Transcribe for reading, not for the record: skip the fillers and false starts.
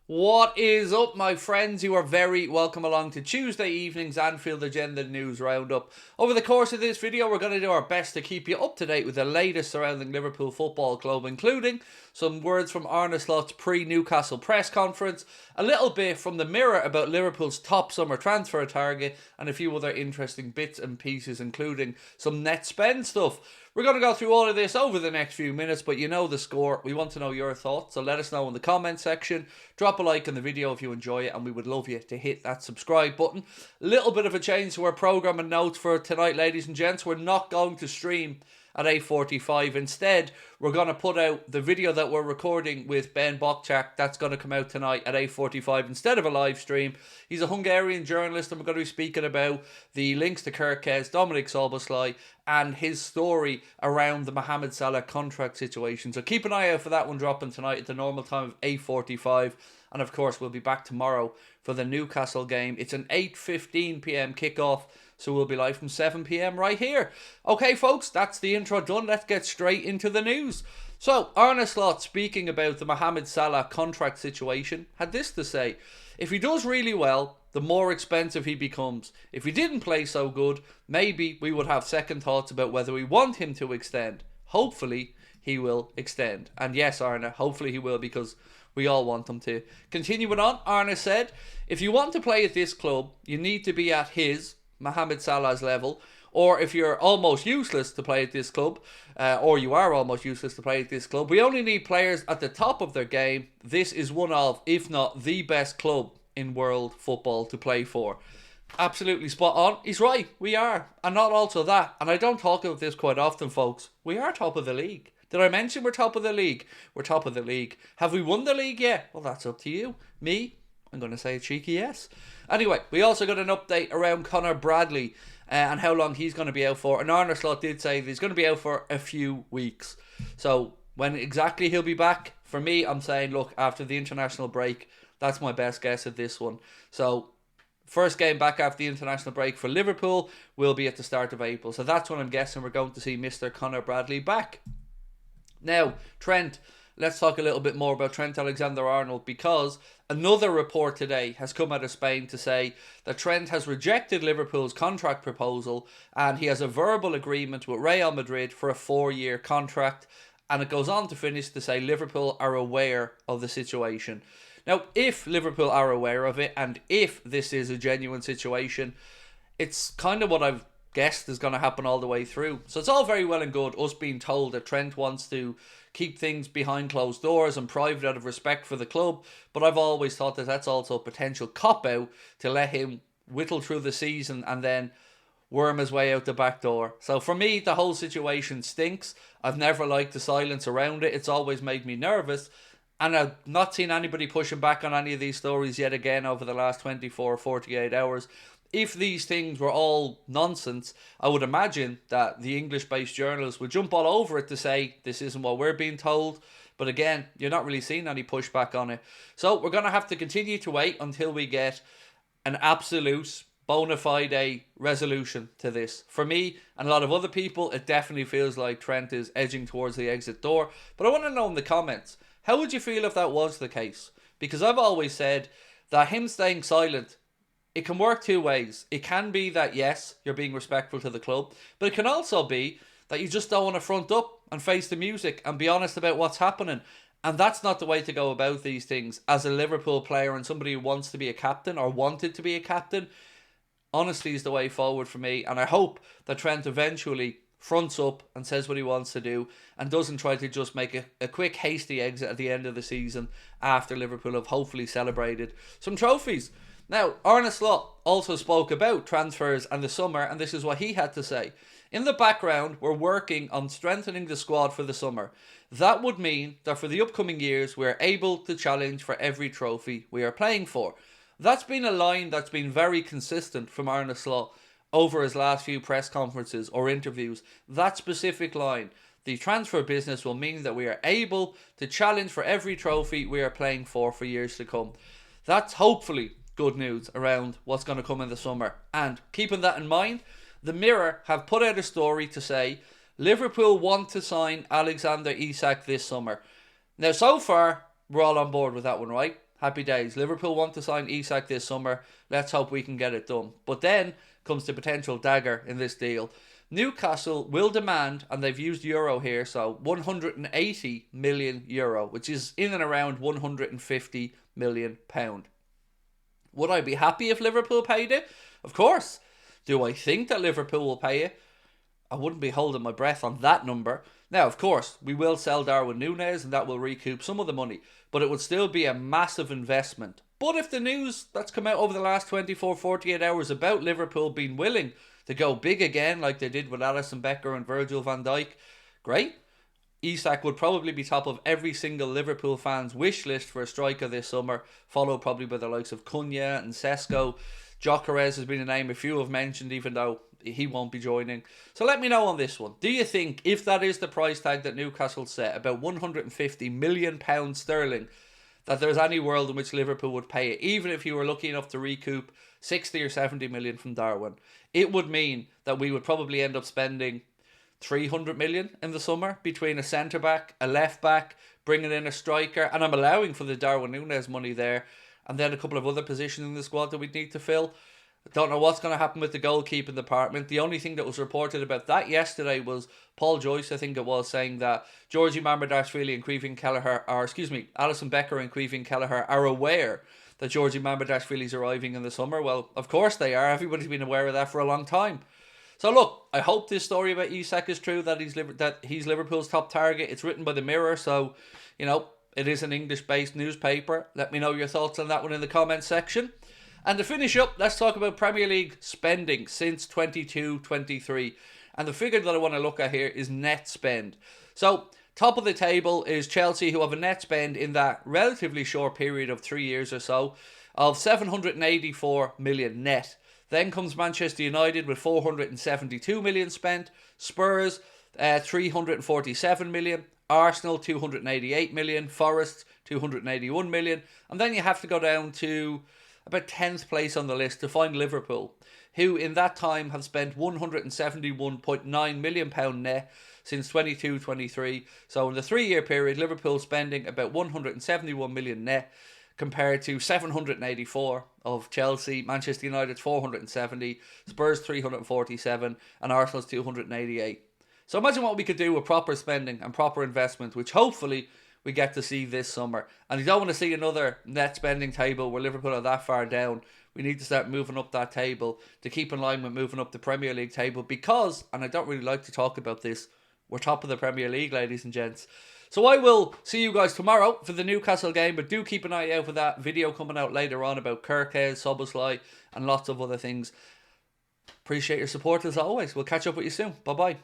What is up, my friends? You are very welcome along to Tuesday evening's Anfield Agenda News Roundup. Over the course of this video, we're going to do our best to keep you up to date with the latest surrounding Liverpool Football Club, including some words from Arne Slot's pre-Newcastle press conference, a little bit from the Mirror about Liverpool's top summer transfer target, and a few other interesting bits and pieces, including some net spend stuff. We're going to go through all of this over the next few minutes, but you know the score. We want to know your thoughts, so let us know in the comment section. Drop a like on the video if you enjoy it, and we would love you to hit that subscribe button. A little bit of a change to our programme and notes for tonight, ladies and gents. We're not going to stream at 8:45. Instead, we're going to put out the video that we're recording with Ben Bokchak. That's going to come out tonight at 8:45 instead of a live stream. He's a Hungarian journalist, and we're going to be speaking about the links to Kirkes, Dominic Szoboszlai, and his story around the Mohamed Salah contract situation. So keep an eye out for that one dropping tonight at the normal time of 8:45. And of course, we'll be back tomorrow for the Newcastle game. It's an 8:15 p.m. kickoff. So we'll be live from 7 p.m. right here. Okay, folks, that's the intro done. Let's get straight into the news. So, Arne Slot, speaking about the Mohamed Salah contract situation, had this to say: if he does really well, the more expensive he becomes. If he didn't play so good, maybe we would have second thoughts about whether we want him to extend. Hopefully, he will extend. And yes, Arne, hopefully he will, because we all want him to. Continuing on, Arne said, if you want to play at this club, you need to be at his, Mohamed Salah's level, or if you're almost useless to play at this club, or you are almost useless to play at this club, we only need players at the top of their game. This is one of, if not the best club in world football to play for. Absolutely spot on. He's right, we are. And not also that, and I don't talk about this quite often, folks, we are top of the league. Did I mention we're top of the league? We're top of the league. Have we won the league yet? Well, that's up to you. Me? I'm going to say a cheeky yes. Anyway, we also got an update around Conor Bradley and how long he's going to be out for. And Arne Slot did say that he's going to be out for a few weeks. So when exactly he'll be back, for me, I'm saying, look, after the international break, that's my best guess at this one. So first game back after the international break for Liverpool will be at the start of April. So that's when I'm guessing we're going to see Mr. Conor Bradley back. Now, Trent. Let's talk a little bit more about Trent Alexander-Arnold, because another report today has come out of Spain to say that Trent has rejected Liverpool's contract proposal and he has a verbal agreement with Real Madrid for a 4-year contract. And it goes on to finish to say Liverpool are aware of the situation. Now, if Liverpool are aware of it and if this is a genuine situation, it's kind of what I've guessed is going to happen all the way through. So it's all very well and good us being told that Trent wants to keep things behind closed doors and private out of respect for the club, but I've always thought that that's also a potential cop-out to let him whittle through the season and then worm his way out the back door. So for me, the whole situation stinks. I've never liked the silence around it. It's always made me nervous, and I've not seen anybody pushing back on any of these stories yet again over the last 24 or 48 hours. If these things were all nonsense, I would imagine that the English-based journalists would jump all over it to say, this isn't what we're being told. But again, you're not really seeing any pushback on it. So we're going to have to continue to wait until we get an absolute bona fide resolution to this. For me and a lot of other people, it definitely feels like Trent is edging towards the exit door. But I want to know in the comments, how would you feel if that was the case? Because I've always said that him staying silent, it can work two ways. It can be that, yes, you're being respectful to the club, but it can also be that you just don't want to front up and face the music and be honest about what's happening. And that's not the way to go about these things. As a Liverpool player and somebody who wants to be a captain or wanted to be a captain, honesty is the way forward for me. And I hope that Trent eventually fronts up and says what he wants to do and doesn't try to just make a quick hasty exit at the end of the season after Liverpool have hopefully celebrated some trophies. Now, Arne Slot also spoke about transfers and the summer, and this is what he had to say. In the background, we're working on strengthening the squad for the summer. That would mean that for the upcoming years, we're able to challenge for every trophy we are playing for. That's been a line that's been very consistent from Arne Slot over his last few press conferences or interviews. That specific line, the transfer business will mean that we are able to challenge for every trophy we are playing for years to come. That's hopefully good news around what's going to come in the summer. And keeping that in mind, the Mirror have put out a story to say Liverpool want to sign Alexander ISAK this summer. Now, so far, we're all on board with that one, right? happy days. Liverpool want to sign ISAK this summer. Let's hope we can get it done. But then comes the potential dagger in this deal. Newcastle will demand, and they've used euro here, so 180 million euro, which is in and around 150 million pound. Would I be happy if Liverpool paid it? Of course. Do I think that Liverpool will pay it? I wouldn't be holding my breath on that number. Now, of course, we will sell Darwin Núñez and that will recoup some of the money, but it would still be a massive investment. But if the news that's come out over the last 24, 48 hours about Liverpool being willing to go big again, like they did with Alisson Becker and Virgil van Dijk, great. ISAK would probably be top of every single Liverpool fan's wish list for a striker this summer, followed probably by the likes of Cunha and Sesko. Gyökeres has been a name a few have mentioned, even though he won't be joining. So let me know on this one. Do you think, if that is the price tag that Newcastle set, about £150 million sterling, that there's any world in which Liverpool would pay it, even if you were lucky enough to recoup 60 or 70 million from Darwin? It would mean that we would probably end up spending 300 million in the summer between a centre-back, a left-back, bringing in a striker, and I'm allowing for the Darwin Núñez money there, and then a couple of other positions in the squad that we'd need to fill. I don't know what's going to happen with the goalkeeping department. The only thing that was reported about that yesterday was Paul Joyce, I think it was, saying that Georgie Mamardashvili and Caoimhín Kelleher, Alisson Becker and Caoimhín Kelleher are aware that Georgie Mamardashvili is arriving in the summer. Well, of course they are. Everybody's been aware of that for a long time. So look, I hope this story about ISAK is true, that he's Liverpool's top target. It's written by the Mirror, so, you know, it is an English-based newspaper. Let me know your thoughts on that one in the comments section. And to finish up, let's talk about Premier League spending since 22-23. And the figure that I want to look at here is net spend. So, top of the table is Chelsea, who have a net spend in that relatively short period of 3 years or so of 784 million net. Then comes Manchester United with 472 million spent. Spurs, 347 million. Arsenal, 288 million. Forest, 281 million. And then you have to go down to about 10th place on the list to find Liverpool, who in that time have spent £171.9 million net since 22-23. So in the 3 year period, Liverpool spending about 171 million net compared to 784 of Chelsea, Manchester United's 470, Spurs 347 and Arsenal's 288. So imagine what we could do with proper spending and proper investment, which hopefully we get to see this summer. And you don't want to see another net spending table where Liverpool are that far down. We need to start moving up that table to keep in line with moving up the Premier League table because, and I don't really like to talk about this, we're top of the Premier League, ladies and gents. So I will see you guys tomorrow for the Newcastle game, but do keep an eye out for that video coming out later on about Kirkhead, Szoboszlai and lots of other things. Appreciate your support as always. We'll catch up with you soon. Bye-bye.